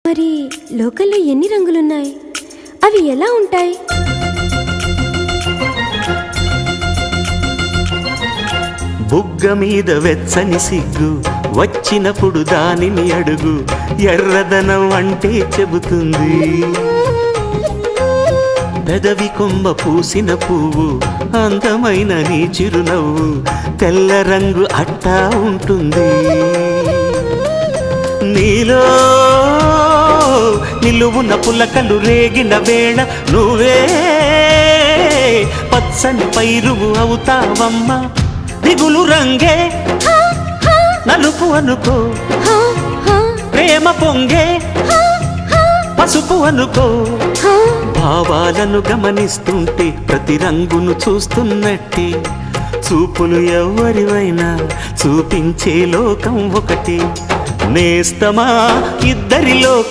మరి లోకల్లో ఎన్ని రంగులున్నాయి? అవి ఎలా ఉంటాయి? బుగ్గ మీద వెచ్చని సిగ్గు వచ్చినప్పుడు దానిని అడుగు, ఎర్రదనం అంటే చెబుతుంది. పెదవి కొమ్మ పూసిన పువ్వు అందమైన నీ చిరునవ్వు, తెల్ల రంగు అట్టా ఉంటుంది. నీలో నిలువున పులకలు రేగిన వేళ నువ్వే పచ్చని పైరువు అవుతావమ్మా. దిగులు రంగే నలుపు అనుకో, ప్రేమ పొంగే పసుపు అనుకో. భావాలను గమనిస్తుంటే ప్రతి రంగును చూస్తున్నట్టే, చూపులు ఎవరివైనా చూపించే లోకం ఒకటి. నేస్తమా ఇద్దరి లోకం